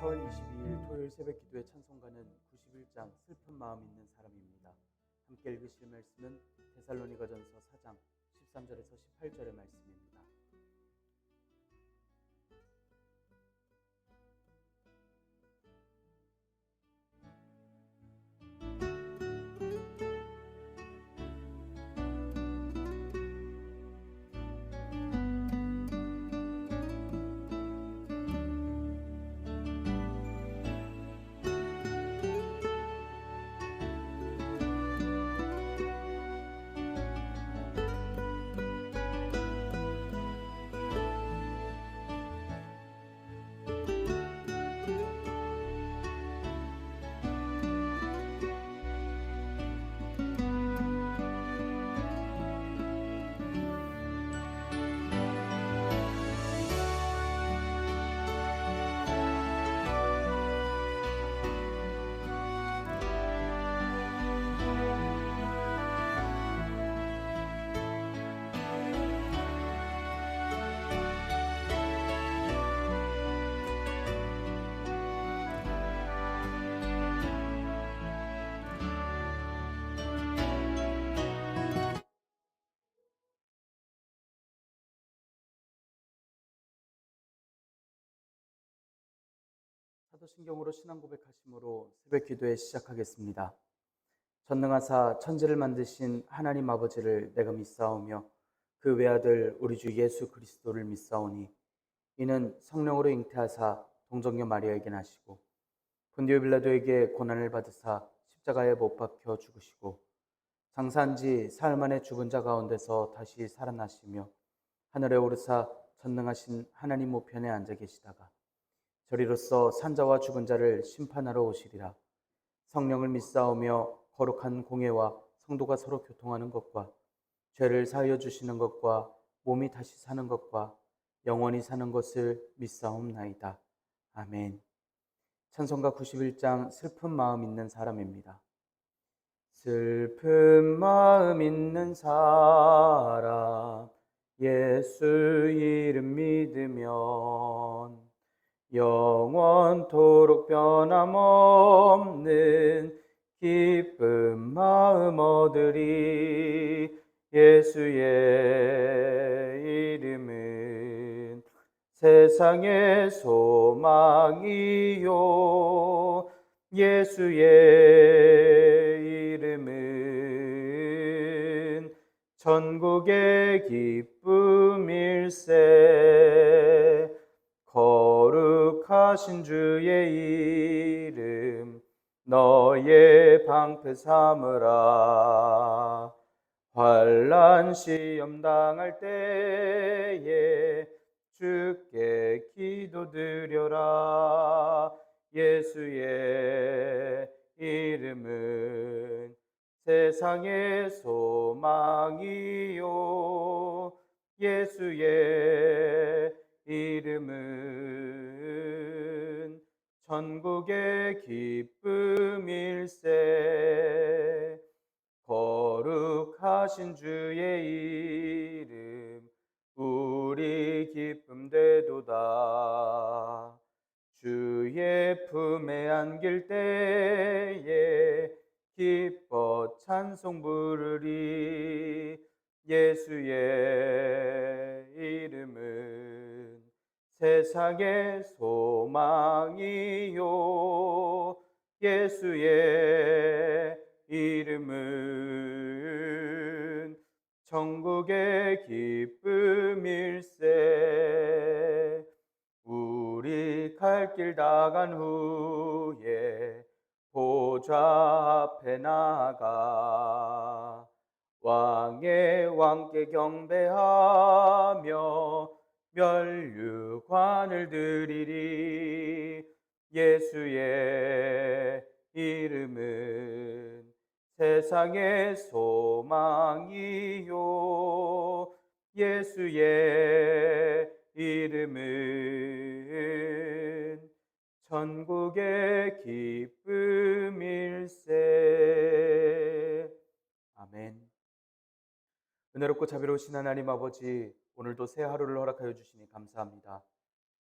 4월 22일 토요일 새벽 기도의 찬송가는 91장 슬픈 마음 있는 사람입니다. 함께 읽으실 말씀은 데살로니가전서 4장 13절에서 18절의 말씀입니다. 사도신경으로 신앙 고백하심으로 새벽 기도에 시작하겠습니다. 전능하사 천지를 만드신 하나님 아버지를 내가 믿사오며 그 외아들 우리 주 예수 그리스도를 믿사오니 이는 성령으로 잉태하사 동정녀 마리아에게 나시고 본디오 빌라도에게 고난을 받으사 십자가에 못 박혀 죽으시고 장사한 지 사흘 만에 죽은 자 가운데서 다시 살아나시며 하늘에 오르사 전능하신 하나님 우편에 앉아 계시다가 저리로서 산자와 죽은 자를 심판하러 오시리라. 성령을 믿사오며 거룩한 공예와 성도가 서로 교통하는 것과 죄를 사하여 주시는 것과 몸이 다시 사는 것과 영원히 사는 것을 믿사옵나이다. 아멘. 찬송가 91장 슬픈 마음 있는 사람입니다. 슬픈 마음 있는 사람 예수 이름 믿으면 영원토록 변함없는 기쁜 마음 얻으리. 예수의 이름은 세상의 소망이요 예수의 이름은 천국의 기쁨일세. 거룩하신 주의 이름 너의 방패 삼으라. 환난 시험 당할 때에 주께 기도드려라. 예수의 이름은 세상의 소망이요 예수의 이름은 천국의 기쁨일세. 거룩하신 주의 이름 우리 기쁨 되도다. 주의 품에 안길 때에 기뻐 찬송 부르리. 예수의 이름은 세상의 소망이요 예수의 이름은 천국의 기쁨일세. 우리 갈 길 다 간 후에 보좌 앞에 나가 왕의 왕께 경배하며 면류관을 드리리. 예수의 이름은 세상의 소망이요 예수의 이름은 천국의 기쁨일세. 아멘. 은혜롭고 자비로우신 하나님 아버지, 오늘도 새 하루를 허락하여 주시니 감사합니다.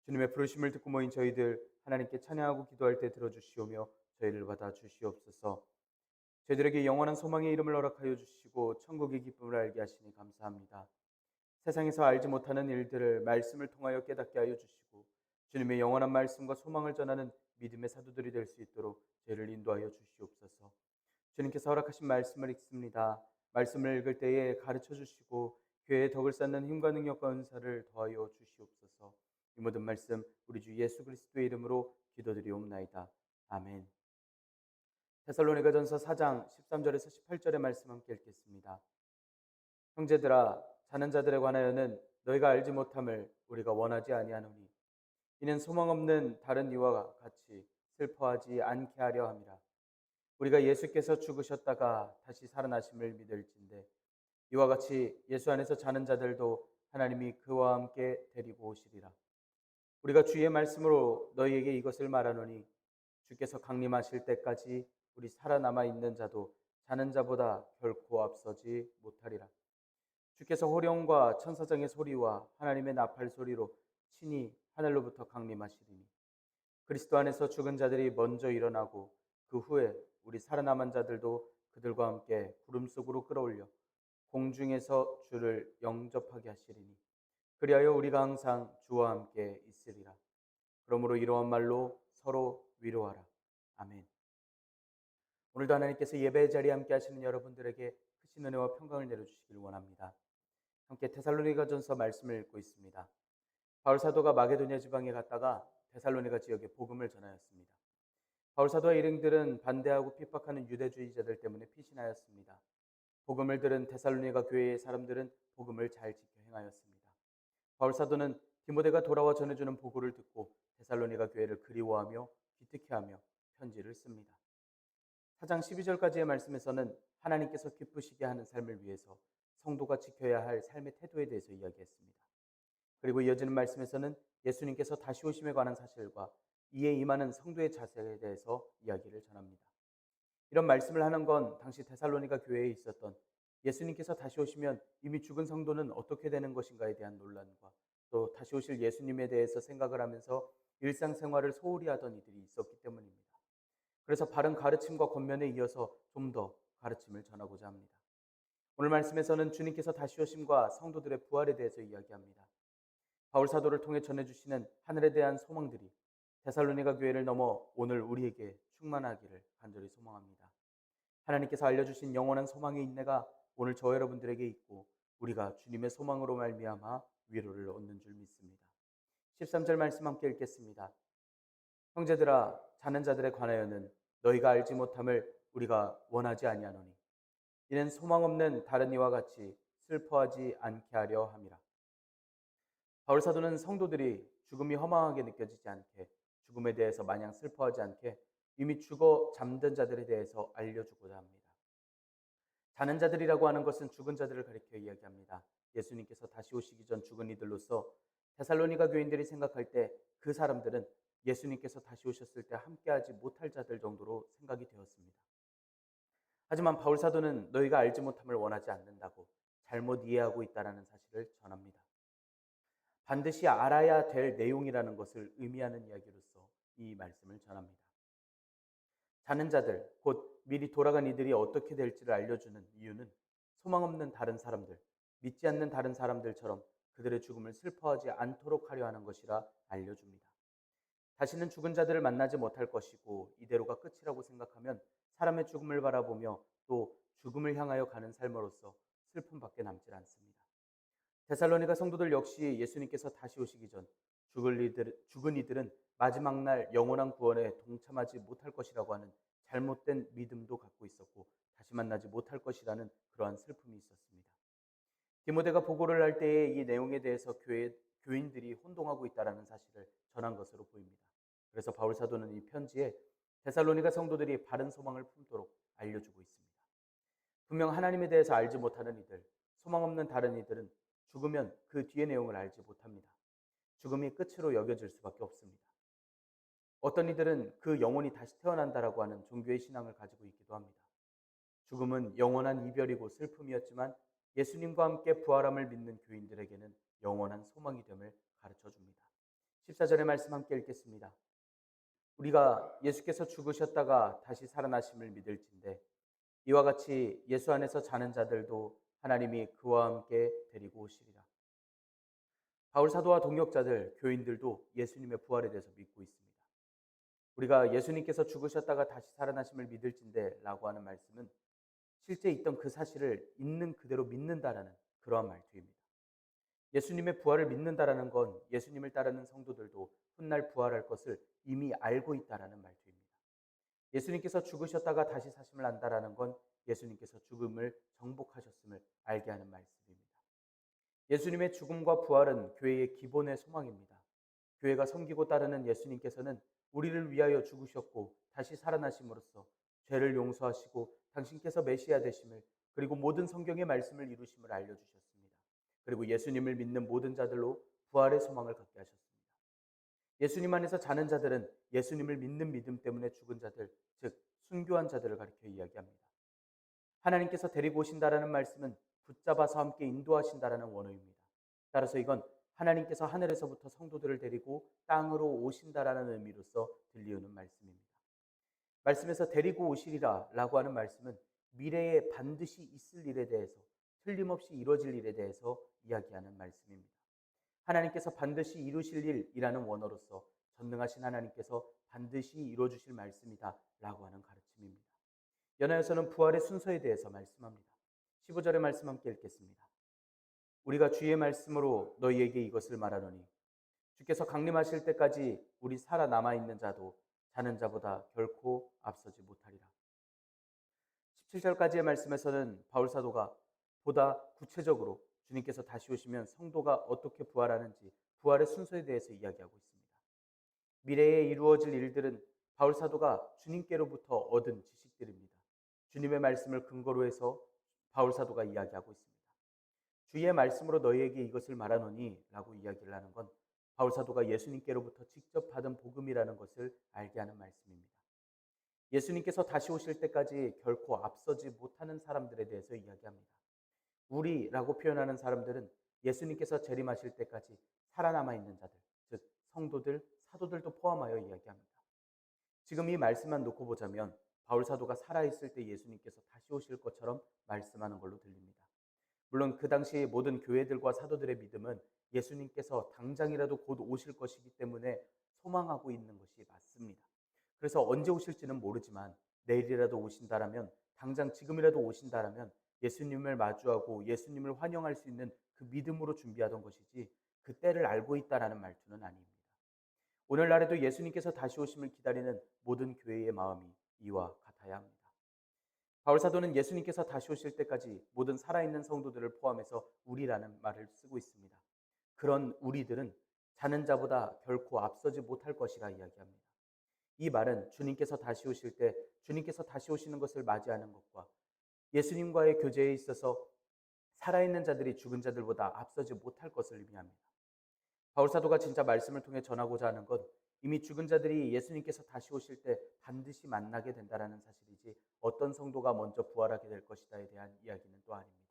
주님의 부르심을 듣고 모인 저희들 하나님께 찬양하고 기도할 때 들어주시오며 저희를 받아 주시옵소서. 저희들에게 영원한 소망의 이름을 허락하여 주시고 천국의 기쁨을 알게 하시니 감사합니다. 세상에서 알지 못하는 일들을 말씀을 통하여 깨닫게 하여 주시고 주님의 영원한 말씀과 소망을 전하는 믿음의 사도들이 될 수 있도록 저희를 인도하여 주시옵소서. 주님께서 허락하신 말씀을 읽습니다. 말씀을 읽을 때에 가르쳐 주시고 교회의 덕을 쌓는 힘과 능력과 은사를 더하여 주시옵소서. 이 모든 말씀 우리 주 예수 그리스도의 이름으로 기도드리옵나이다. 아멘. 데살로니가전서 4장 13절에서 18절의 말씀 함께 읽겠습니다. 형제들아, 자는 자들에 관하여는 너희가 알지 못함을 우리가 원하지 아니하노니 이는 소망 없는 다른 이와 같이 슬퍼하지 않게 하려 함이라. 우리가 예수께서 죽으셨다가 다시 살아나심을 믿을진데 이와 같이 예수 안에서 자는 자들도 하나님이 그와 함께 데리고 오시리라. 우리가 주의 말씀으로 너희에게 이것을 말하노니 주께서 강림하실 때까지 우리 살아남아 있는 자도 자는 자보다 결코 앞서지 못하리라. 주께서 호령과 천사장의 소리와 하나님의 나팔 소리로 친히 하늘로부터 강림하시리니 그리스도 안에서 죽은 자들이 먼저 일어나고 그 후에 우리 살아남은 자들도 그들과 함께 구름 속으로 끌어올려 공중에서 주를 영접하게 하시리니 그리하여 우리가 항상 주와 함께 있으리라. 그러므로 이러한 말로 서로 위로하라. 아멘. 오늘도 하나님께서 예배의 자리에 함께 하시는 여러분들에게 크신 은혜와 평강을 내려주시길 원합니다. 함께 데살로니가전서 말씀을 읽고 있습니다. 바울 사도가 마게도냐 지방에 갔다가 데살로니가 지역에 복음을 전하였습니다. 바울 사도와 일행들은 반대하고 핍박하는 유대주의자들 때문에 피신하였습니다. 복음을 들은 데살로니가 교회의 사람들은 복음을 잘 지켜 행하였습니다. 바울 사도는 디모데가 돌아와 전해주는 보고를 듣고 데살로니가 교회를 그리워하며 기특해하며 편지를 씁니다. 4장 12절까지의 말씀에서는 하나님께서 기쁘시게 하는 삶을 위해서 성도가 지켜야 할 삶의 태도에 대해서 이야기했습니다. 그리고 이어지는 말씀에서는 예수님께서 다시 오심에 관한 사실과 이에 임하는 성도의 자세에 대해서 이야기를 전합니다. 이런 말씀을 하는 건 당시 데살로니가 교회에 있었던 예수님께서 다시 오시면 이미 죽은 성도는 어떻게 되는 것인가에 대한 논란과 또 다시 오실 예수님에 대해서 생각을 하면서 일상생활을 소홀히 하던 이들이 있었기 때문입니다. 그래서 바른 가르침과 권면에 이어서 좀 더 가르침을 전하고자 합니다. 오늘 말씀에서는 주님께서 다시 오심과 성도들의 부활에 대해서 이야기합니다. 바울 사도를 통해 전해주시는 하늘에 대한 소망들이 데살로니가 교회를 넘어 오늘 우리에게 충만하기를 간절히 소망합니다. 하나님께서 알려주신 영원한 소망의 인내가 오늘 저 여러분들에게 있고 우리가 주님의 소망으로 말미암아 위로를 얻는 줄 믿습니다. 13절 말씀 함께 읽겠습니다. 형제들아, 자는 자들에 관하여는 너희가 알지 못함을 우리가 원하지 아니하노니 이는 소망 없는 다른 이와 같이 슬퍼하지 않게 하려 함이라. 바울 사도는 성도들이 죽음이 허망하게 느껴지지 않게, 죽음에 대해서 마냥 슬퍼하지 않게 이미 죽어 잠든 자들에 대해서 알려주고자 합니다. 자는 자들이라고 하는 것은 죽은 자들을 가리켜 이야기합니다. 예수님께서 다시 오시기 전 죽은 이들로서 데살로니가 교인들이 생각할 때 그 사람들은 예수님께서 다시 오셨을 때 함께하지 못할 자들 정도로 생각이 되었습니다. 하지만 바울 사도는 너희가 알지 못함을 원하지 않는다고 잘못 이해하고 있다는 사실을 전합니다. 반드시 알아야 될 내용이라는 것을 의미하는 이야기로서 이 말씀을 전합니다. 자는 자들, 곧 미리 돌아간 이들이 어떻게 될지를 알려주는 이유는 소망 없는 다른 사람들, 믿지 않는 다른 사람들처럼 그들의 죽음을 슬퍼하지 않도록 하려 하는 것이라 알려줍니다. 다시는 죽은 자들을 만나지 못할 것이고 이대로가 끝이라고 생각하면 사람의 죽음을 바라보며 또 죽음을 향하여 가는 삶으로서 슬픔밖에 남질 않습니다. 데살로니가 성도들 역시 예수님께서 다시 오시기 전 죽은 이들은 마지막 날 영원한 구원에 동참하지 못할 것이라고 하는 잘못된 믿음도 갖고 있었고 다시 만나지 못할 것이라는 그러한 슬픔이 있었습니다. 디모데가 보고를 할 때에 이 내용에 대해서 교인들이 혼동하고 있다는 사실을 전한 것으로 보입니다. 그래서 바울 사도는 이 편지에 데살로니가 성도들이 바른 소망을 품도록 알려주고 있습니다. 분명 하나님에 대해서 알지 못하는 이들, 소망 없는 다른 이들은 죽으면 그 뒤의 내용을 알지 못합니다. 죽음이 끝으로 여겨질 수밖에 없습니다. 어떤 이들은 그 영혼이 다시 태어난다라고 하는 종교의 신앙을 가지고 있기도 합니다. 죽음은 영원한 이별이고 슬픔이었지만 예수님과 함께 부활함을 믿는 교인들에게는 영원한 소망이 됨을 가르쳐 줍니다. 14절의 말씀 함께 읽겠습니다. 우리가 예수께서 죽으셨다가 다시 살아나심을 믿을진데 이와 같이 예수 안에서 자는 자들도 하나님이 그와 함께 데리고 오시리라. 바울 사도와 동역자들, 교인들도 예수님의 부활에 대해서 믿고 있습니다. 우리가 예수님께서 죽으셨다가 다시 살아나심을 믿을진데 라고 하는 말씀은 실제 있던 그 사실을 있는 그대로 믿는다라는 그러한 말투입니다. 예수님의 부활을 믿는다라는 건 예수님을 따르는 성도들도 훗날 부활할 것을 이미 알고 있다라는 말투입니다. 예수님께서 죽으셨다가 다시 사심을 안다라는 건 예수님께서 죽음을 정복하셨음을 알게 하는 말씀입니다. 예수님의 죽음과 부활은 교회의 기본의 소망입니다. 교회가 섬기고 따르는 예수님께서는 우리를 위하여 죽으셨고 다시 살아나심으로써 죄를 용서하시고 당신께서 메시아 되심을, 그리고 모든 성경의 말씀을 이루심을 알려주셨습니다. 그리고 예수님을 믿는 모든 자들로 부활의 소망을 갖게 하셨습니다. 예수님 안에서 자는 자들은 예수님을 믿는 믿음 때문에 죽은 자들, 즉 순교한 자들을 가리켜 이야기합니다. 하나님께서 데리고 오신다라는 말씀은 붙잡아서 함께 인도하신다라는 원어입니다. 따라서 이건 하나님께서 하늘에서부터 성도들을 데리고 땅으로 오신다라는 의미로서 들리우는 말씀입니다. 말씀에서 데리고 오시리라 라고 하는 말씀은 미래에 반드시 있을 일에 대해서, 틀림없이 이루어질 일에 대해서 이야기하는 말씀입니다. 하나님께서 반드시 이루실 일이라는 원어로서 전능하신 하나님께서 반드시 이루어주실 말씀이다 라고 하는 가르침입니다. 연하여서는 부활의 순서에 대해서 말씀합니다. 15절의 말씀 함께 읽겠습니다. 우리가 주의 말씀으로 너희에게 이것을 말하노니 주께서 강림하실 때까지 우리 살아남아 있는 자도 자는 자보다 결코 앞서지 못하리라. 17절까지의 말씀에서는 바울 사도가 보다 구체적으로 주님께서 다시 오시면 성도가 어떻게 부활하는지, 부활의 순서에 대해서 이야기하고 있습니다. 미래에 이루어질 일들은 바울 사도가 주님께로부터 얻은 지식들입니다. 주님의 말씀을 근거로 해서 바울 사도가 이야기하고 있습니다. 주의 말씀으로 너희에게 이것을 말하노니 라고 이야기를 하는 건 바울 사도가 예수님께로부터 직접 받은 복음이라는 것을 알게 하는 말씀입니다. 예수님께서 다시 오실 때까지 결코 앞서지 못하는 사람들에 대해서 이야기합니다. 우리라고 표현하는 사람들은 예수님께서 재림하실 때까지 살아남아 있는 자들, 즉 성도들, 사도들도 포함하여 이야기합니다. 지금 이 말씀만 놓고 보자면 바울 사도가 살아있을 때 예수님께서 다시 오실 것처럼 말씀하는 걸로 들립니다. 물론 그 당시 모든 교회들과 사도들의 믿음은 예수님께서 당장이라도 곧 오실 것이기 때문에 소망하고 있는 것이 맞습니다. 그래서 언제 오실지는 모르지만 내일이라도 오신다라면, 당장 지금이라도 오신다라면 예수님을 마주하고 예수님을 환영할 수 있는 그 믿음으로 준비하던 것이지 그 때를 알고 있다라는 말투는 아닙니다. 오늘날에도 예수님께서 다시 오심을 기다리는 모든 교회의 마음이 이와 같아야 합니다. 바울 사도는 예수님께서 다시 오실 때까지 모든 살아있는 성도들을 포함해서 우리라는 말을 쓰고 있습니다. 그런 우리들은 자는 자보다 결코 앞서지 못할 것이라 이야기합니다. 이 말은 주님께서 다시 오실 때 주님께서 다시 오시는 것을 맞이하는 것과 예수님과의 교제에 있어서 살아있는 자들이 죽은 자들보다 앞서지 못할 것을 의미합니다. 바울 사도가 진짜 말씀을 통해 전하고자 하는 것, 이미 죽은 자들이 예수님께서 다시 오실 때 반드시 만나게 된다는 사실이지 어떤 성도가 먼저 부활하게 될 것이다에 대한 이야기는 또 아닙니다.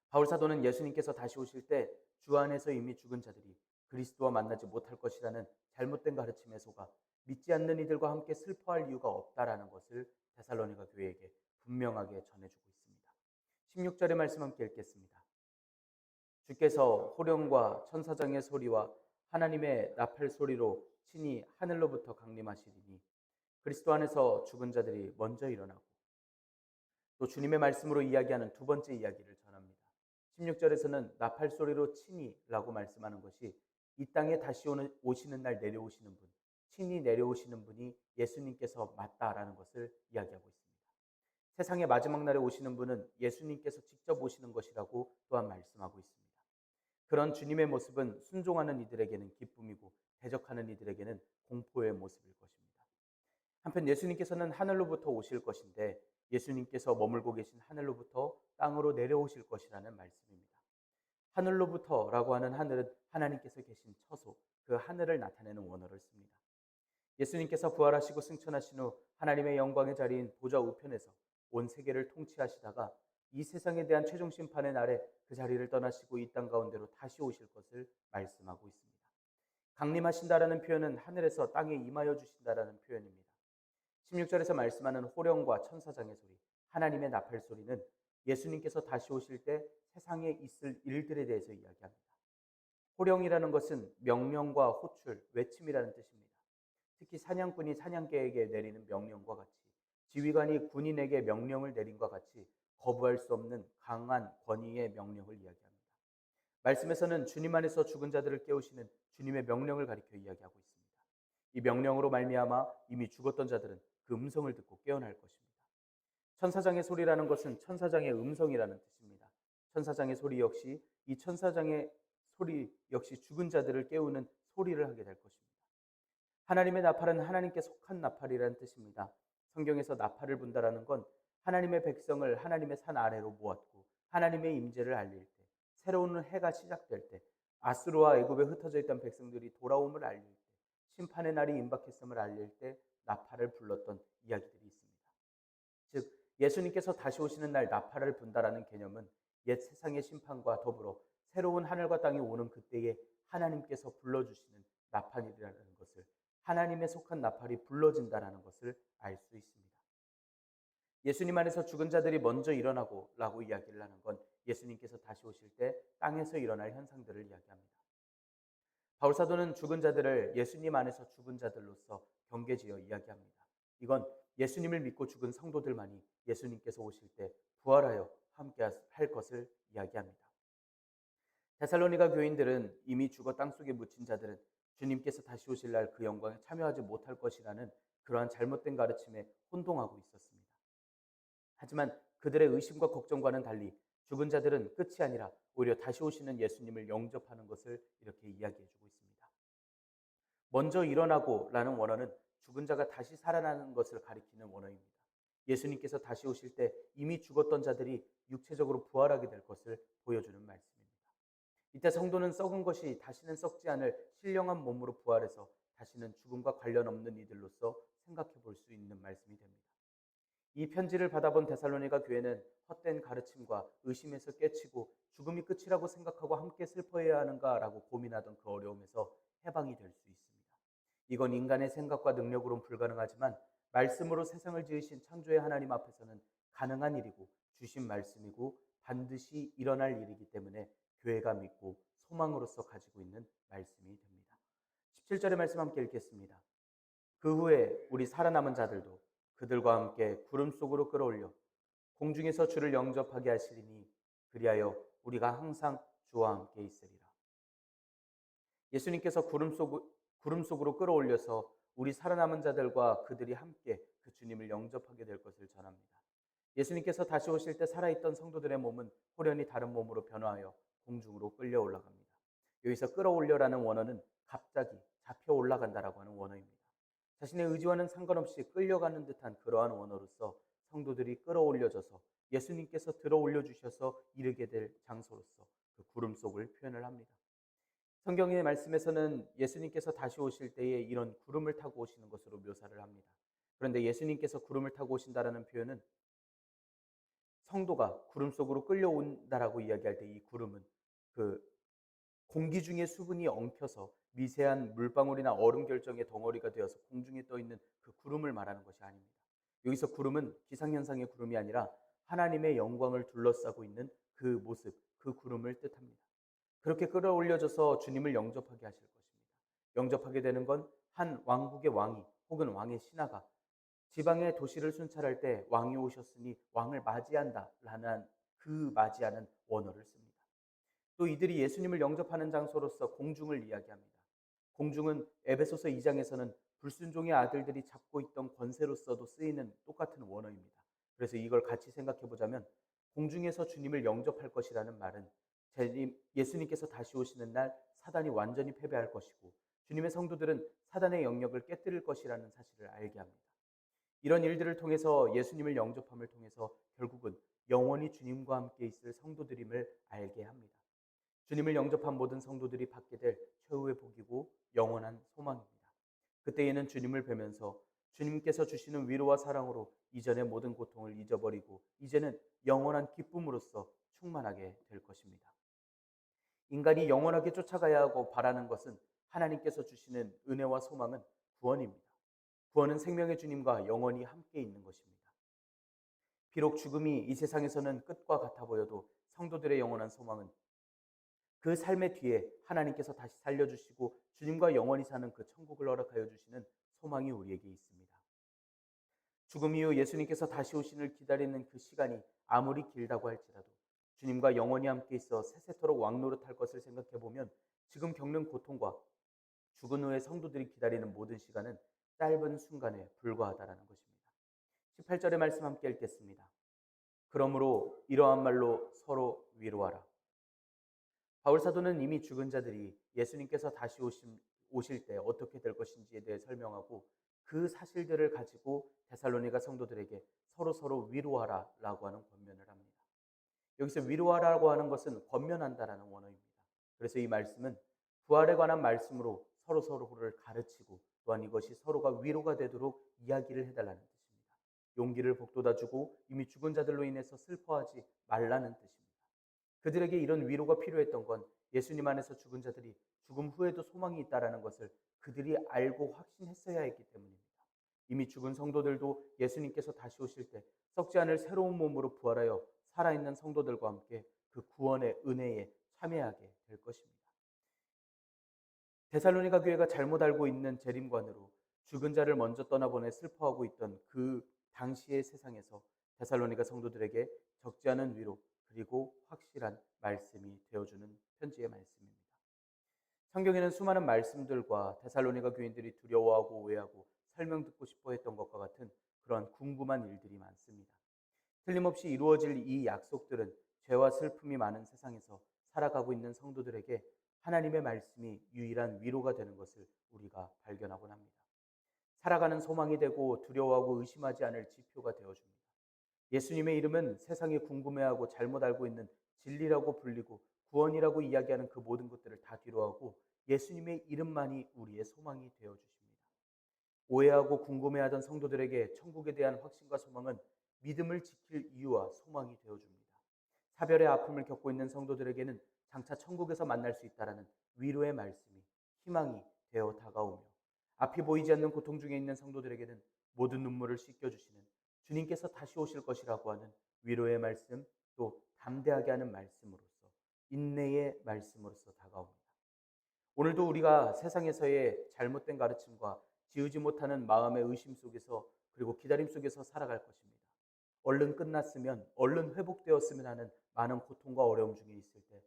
바울 사도는 예수님께서 다시 오실 때 주 안에서 이미 죽은 자들이 그리스도와 만나지 못할 것이라는 잘못된 가르침에 속아 믿지 않는 이들과 함께 슬퍼할 이유가 없다라는 것을 데살로니가 교회에게 분명하게 전해주고 있습니다. 16절의 말씀 함께 읽겠습니다. 주께서 호령과 천사장의 소리와 하나님의 나팔 소리로 친히 하늘로부터 강림하시리니 그리스도 안에서 죽은 자들이 먼저 일어나고, 또 주님의 말씀으로 이야기하는 두 번째 이야기를 전합니다. 16절에서는 나팔 소리로 친히라고 말씀하는 것이 이 땅에 다시 오시는 날 내려오시는 분, 친히 내려오시는 분이 예수님께서 맞다라는 것을 이야기하고 있습니다. 세상의 마지막 날에 오시는 분은 예수님께서 직접 오시는 것이라고 또한 말씀하고 있습니다. 그런 주님의 모습은 순종하는 이들에게는 기쁨이고 대적하는 이들에게는 공포의 모습일 것입니다. 한편 예수님께서는 하늘로부터 오실 것인데 예수님께서 머물고 계신 하늘로부터 땅으로 내려오실 것이라는 말씀입니다. 하늘로부터라고 하는 하늘은 하나님께서 계신 처소, 그 하늘을 나타내는 원어를 씁니다. 예수님께서 부활하시고 승천하신 후 하나님의 영광의 자리인 보좌 우편에서 온 세계를 통치하시다가 이 세상에 대한 최종 심판의 날에 그 자리를 떠나시고 이 땅 가운데로 다시 오실 것을 말씀하고 있습니다. 강림하신다라는 표현은 하늘에서 땅에 임하여 주신다라는 표현입니다. 16절에서 말씀하는 호령과 천사장의 소리, 하나님의 나팔 소리는 예수님께서 다시 오실 때 세상에 있을 일들에 대해서 이야기합니다. 호령이라는 것은 명령과 호출, 외침이라는 뜻입니다. 특히 사냥꾼이 사냥개에게 내리는 명령과 같이, 지휘관이 군인에게 명령을 내린과 같이 거부할 수 없는 강한 권위의 명령을 이야기합니다. 말씀에서는 주님 안에서 죽은 자들을 깨우시는 주님의 명령을 가리켜 이야기하고 있습니다. 이 명령으로 말미암아 이미 죽었던 자들은 그 음성을 듣고 깨어날 것입니다. 천사장의 소리라는 것은 천사장의 음성이라는 뜻입니다. 천사장의 소리 역시 이 천사장의 소리 역시 죽은 자들을 깨우는 소리를 하게 될 것입니다. 하나님의 나팔은 하나님께 속한 나팔이라는 뜻입니다. 성경에서 나팔을 분다라는 건 하나님의 백성을 하나님의 산 아래로 모았고 하나님의 임재를 알릴 때, 새로운 해가 시작될 때, 아수르와 애굽에 흩어져 있던 백성들이 돌아옴을 알릴 때, 심판의 날이 임박했음을 알릴 때 나팔을 불렀던 이야기들이 있습니다. 즉 예수님께서 다시 오시는 날 나팔을 분다라는 개념은 옛 세상의 심판과 더불어 새로운 하늘과 땅이 오는 그때에 하나님께서 불러주시는 나팔이라는 것을, 하나님에 속한 나팔이 불러진다라는 것을 알 수 있습니다. 예수님 안에서 죽은 자들이 먼저 일어나고 라고 이야기를 하는 건 예수님께서 다시 오실 때 땅에서 일어날 현상들을 이야기합니다. 바울사도는 죽은 자들을 예수님 안에서 죽은 자들로서 경계지어 이야기합니다. 이건 예수님을 믿고 죽은 성도들만이 예수님께서 오실 때 부활하여 함께 할 것을 이야기합니다. 데살로니가 교인들은 이미 죽어 땅속에 묻힌 자들은 주님께서 다시 오실 날 그 영광에 참여하지 못할 것이라는 그러한 잘못된 가르침에 혼동하고 있었습니다. 하지만 그들의 의심과 걱정과는 달리 죽은 자들은 끝이 아니라 오히려 다시 오시는 예수님을 영접하는 것을 이렇게 이야기해주고 있습니다. 먼저 일어나고 라는 원어는 죽은 자가 다시 살아나는 것을 가리키는 원어입니다. 예수님께서 다시 오실 때 이미 죽었던 자들이 육체적으로 부활하게 될 것을 보여주는 말씀입니다. 이때 성도는 썩은 것이 다시는 썩지 않을 신령한 몸으로 부활해서 다시는 죽음과 관련 없는 이들로서 생각해 볼 수 있는 말씀이 됩니다. 이 편지를 받아본 데살로니가 교회는 헛된 가르침과 의심에서 깨치고 죽음이 끝이라고 생각하고 함께 슬퍼해야 하는가라고 고민하던 그 어려움에서 해방이 될 수 있습니다. 이건 인간의 생각과 능력으로는 불가능하지만 말씀으로 세상을 지으신 창조의 하나님 앞에서는 가능한 일이고 주신 말씀이고 반드시 일어날 일이기 때문에 교회가 믿고 소망으로서 가지고 있는 말씀이 됩니다. 17절의 말씀 함께 읽겠습니다. 그 후에 우리 살아남은 자들도 그들과 함께 구름 속으로 끌어올려 공중에서 주를 영접하게 하시리니 그리하여 우리가 항상 주와 함께 있으리라. 예수님께서 구름 속으로 끌어올려서 우리 살아남은 자들과 그들이 함께 그 주님을 영접하게 될 것을 전합니다. 예수님께서 다시 오실 때 살아있던 성도들의 몸은 호련히 다른 몸으로 변화하여 공중으로 끌려 올라갑니다. 여기서 끌어올려라는 원어는 갑자기 잡혀 올라간다라고 하는 원어입니다. 자신의 의지와는 상관없이 끌려가는 듯한 그러한 원어로서 성도들이 끌어올려져서 예수님께서 들어올려 주셔서 이르게 될 장소로서 그 구름 속을 표현을 합니다. 성경의 말씀에서는 예수님께서 다시 오실 때에 이런 구름을 타고 오시는 것으로 묘사를 합니다. 그런데 예수님께서 구름을 타고 오신다라는 표현은 성도가 구름 속으로 끌려온다라고 이야기할 때 이 구름은 그 공기 중에 수분이 엉켜서 미세한 물방울이나 얼음 결정의 덩어리가 되어서 공중에 떠 있는 그 구름을 말하는 것이 아닙니다. 여기서 구름은 기상현상의 구름이 아니라 하나님의 영광을 둘러싸고 있는 그 모습, 그 구름을 뜻합니다. 그렇게 끌어올려져서 주님을 영접하게 하실 것입니다. 영접하게 되는 건 한 왕국의 왕이 혹은 왕의 신하가 지방의 도시를 순찰할 때 왕이 오셨으니 왕을 맞이한다라는 그 맞이하는 원어를 씁니다. 또 이들이 예수님을 영접하는 장소로서 공중을 이야기합니다. 공중은 에베소서 2장에서는 불순종의 아들들이 잡고 있던 권세로서도 쓰이는 똑같은 원어입니다. 그래서 이걸 같이 생각해 보자면 공중에서 주님을 영접할 것이라는 말은 예수님께서 다시 오시는 날 사단이 완전히 패배할 것이고 주님의 성도들은 사단의 영역을 깨뜨릴 것이라는 사실을 알게 합니다. 이런 일들을 통해서 예수님을 영접함을 통해서 결국은 영원히 주님과 함께 있을 성도들임을 알게 합니다. 주님을 영접한 모든 성도들이 받게 될 최후의 복이고 영원한 소망입니다. 그때에는 주님을 뵈면서 주님께서 주시는 위로와 사랑으로 이전의 모든 고통을 잊어버리고 이제는 영원한 기쁨으로써 충만하게 될 것입니다. 인간이 영원하게 쫓아가야 하고 바라는 것은 하나님께서 주시는 은혜와 소망은 구원입니다. 구원은 생명의 주님과 영원히 함께 있는 것입니다. 비록 죽음이 이 세상에서는 끝과 같아 보여도 성도들의 영원한 소망은 그 삶의 뒤에 하나님께서 다시 살려주시고 주님과 영원히 사는 그 천국을 허락하여 주시는 소망이 우리에게 있습니다. 죽음 이후 예수님께서 다시 오신을 기다리는 그 시간이 아무리 길다고 할지라도 주님과 영원히 함께 있어 세세토록 왕노릇할 것을 생각해 보면 지금 겪는 고통과 죽은 후에 성도들이 기다리는 모든 시간은 짧은 순간에 불과하다라는 것입니다. 18절의 말씀 함께 읽겠습니다. 그러므로 이러한 말로 서로 위로하라. 바울 사도는 이미 죽은 자들이 예수님께서 다시 오실 때 어떻게 될 것인지에 대해 설명하고 그 사실들을 가지고 데살로니가 성도들에게 서로 위로하라라고 하는 권면을 합니다. 여기서 위로하라고 하는 것은 권면한다라는 원어입니다. 그래서 이 말씀은 부활에 관한 말씀으로 서로를 가르치고 또한 이것이 서로가 위로가 되도록 이야기를 해달라는 뜻입니다. 용기를 북돋아주고 이미 죽은 자들로 인해서 슬퍼하지 말라는 뜻입니다. 그들에게 이런 위로가 필요했던 건 예수님 안에서 죽은 자들이 죽음 후에도 소망이 있다는 것을 그들이 알고 확신했어야 했기 때문입니다. 이미 죽은 성도들도 예수님께서 다시 오실 때 썩지 않을 새로운 몸으로 부활하여 살아있는 성도들과 함께 그 구원의 은혜에 참여하게 될 것입니다. 데살로니가 교회가 잘못 알고 있는 재림관으로 죽은 자를 먼저 떠나보내 슬퍼하고 있던 그 당시의 세상에서 데살로니가 성도들에게 적지 않은 위로 그리고 확실한 말씀이 되어주는 편지의 말씀입니다. 성경에는 수많은 말씀들과 데살로니가 교인들이 두려워하고 오해하고 설명 듣고 싶어 했던 것과 같은 그런 궁금한 일들이 많습니다. 틀림없이 이루어질 이 약속들은 죄와 슬픔이 많은 세상에서 살아가고 있는 성도들에게 하나님의 말씀이 유일한 위로가 되는 것을 우리가 발견하곤 합니다. 살아가는 소망이 되고 두려워하고 의심하지 않을 지표가 되어줍니다. 예수님의 이름은 세상이 궁금해하고 잘못 알고 있는 진리라고 불리고 구원이라고 이야기하는 그 모든 것들을 다 뒤로하고 예수님의 이름만이 우리의 소망이 되어주십니다. 오해하고 궁금해하던 성도들에게 천국에 대한 확신과 소망은 믿음을 지킬 이유와 소망이 되어줍니다. 사별의 아픔을 겪고 있는 성도들에게는 장차 천국에서 만날 수 있다라는 위로의 말씀이 희망이 되어 다가오며 앞이 보이지 않는 고통 중에 있는 성도들에게는 모든 눈물을 씻겨주시는 주님께서 다시 오실 것이라고 하는 위로의 말씀, 또 담대하게 하는 말씀으로서 인내의 말씀으로서 다가옵니다. 오늘도 우리가 세상에서의 잘못된 가르침과 지우지 못하는 마음의 의심 속에서 그리고 기다림 속에서 살아갈 것입니다. 얼른 끝났으면, 얼른 회복되었으면 하는 많은 고통과 어려움 중에 있을 때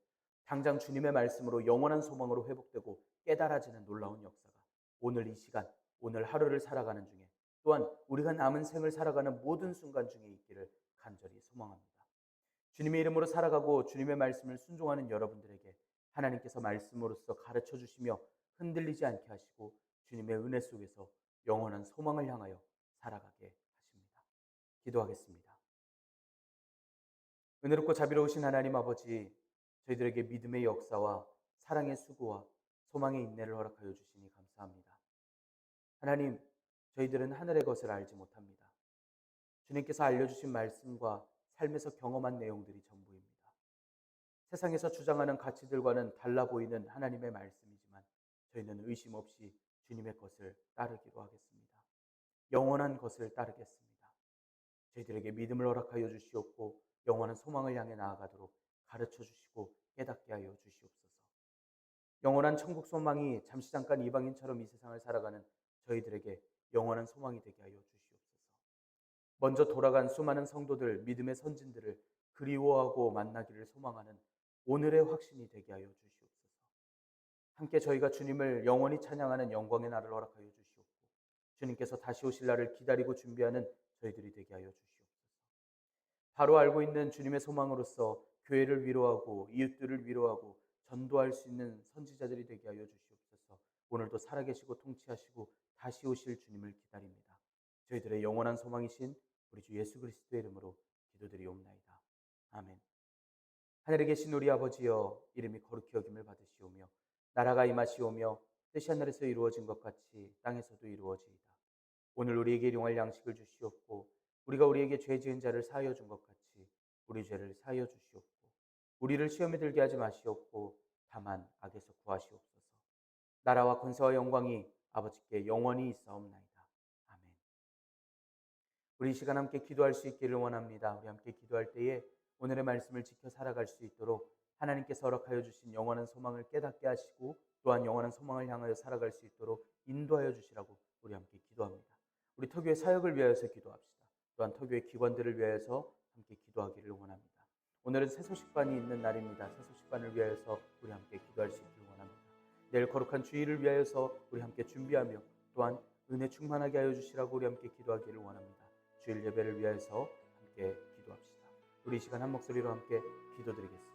당장 주님의 말씀으로 영원한 소망으로 회복되고 깨달아지는 놀라운 역사가 오늘 이 시간, 오늘 하루를 살아가는 중에 또한 우리가 남은 생을 살아가는 모든 순간 중에 있기를 간절히 소망합니다. 주님의 이름으로 살아가고 주님의 말씀을 순종하는 여러분들에게 하나님께서 말씀으로써 가르쳐 주시며 흔들리지 않게 하시고 주님의 은혜 속에서 영원한 소망을 향하여 살아가게 하십니다. 기도하겠습니다. 은혜롭고 자비로우신 하나님 아버지, 저희들에게 믿음의 역사와 사랑의 수고와 소망의 인내를 허락하여 주시니 감사합니다. 하나님, 저희들은 하늘의 것을 알지 못합니다. 주님께서 알려주신 말씀과 삶에서 경험한 내용들이 전부입니다. 세상에서 주장하는 가치들과는 달라 보이는 하나님의 말씀이지만 저희는 의심 없이 주님의 것을 따르기로 하겠습니다. 영원한 것을 따르겠습니다. 저희들에게 믿음을 허락하여 주시옵고 영원한 소망을 향해 나아가도록 가르쳐 주시고 깨닫게 하여 주시옵소서. 영원한 천국 소망이 잠시 잠깐 이방인처럼 이 세상을 살아가는 저희들에게 영원한 소망이 되게 하여 주시옵소서. 먼저 돌아간 수많은 성도들, 믿음의 선진들을 그리워하고 만나기를 소망하는 오늘의 확신이 되게 하여 주시옵소서. 함께 저희가 주님을 영원히 찬양하는 영광의 날을 허락하여 주시옵고 주님께서 다시 오실 날을 기다리고 준비하는 저희들이 되게 하여 주시옵소서. 바로 알고 있는 주님의 소망으로서 교회를 위로하고 이웃들을 위로하고 전도할 수 있는 선지자들이 되게 하여 주시옵소서. 오늘도 살아계시고 통치하시고 다시 오실 주님을 기다립니다. 저희들의 영원한 소망이신 우리 주 예수 그리스도의 이름으로 기도드리옵나이다. 아멘. 하늘에 계신 우리 아버지여, 이름이 거룩히 여김을 받으시오며 나라가 임하시오며 뜻이 하늘에서 이루어진 것 같이 땅에서도 이루어지이다. 오늘 우리에게 일용할 양식을 주시옵고 우리가 우리에게 죄 지은 자를 사하여 준 것 같이 우리 죄를 사하여 주시옵고 우리를 시험에 들게 하지 마시옵고 다만 악에서 구하시옵소서. 나라와 권세와 영광이 아버지께 영원히 있사옵나이다. 아멘. 우리 이 시간 함께 기도할 수 있기를 원합니다. 우리 함께 기도할 때에 오늘의 말씀을 지켜 살아갈 수 있도록 하나님께서 허락하여 주신 영원한 소망을 깨닫게 하시고 또한 영원한 소망을 향하여 살아갈 수 있도록 인도하여 주시라고 우리 함께 기도합니다. 우리 터교의 사역을 위하여서 기도합시다. 또한 터교의 기관들을 위하여서 함께 기도하기를 원합니다. 오늘은 새소식반이 있는 날입니다. 새소식반을 위하여서 우리 함께 기도할 수 있기를 원합니다. 내일 거룩한 주일을 위하여서 우리 함께 준비하며 또한 은혜 충만하게 하여 주시라고 우리 함께 기도하기를 원합니다. 주일 예배를 위하여서 함께 기도합시다. 우리 이 시간 한 목소리로 함께 기도드리겠습니다.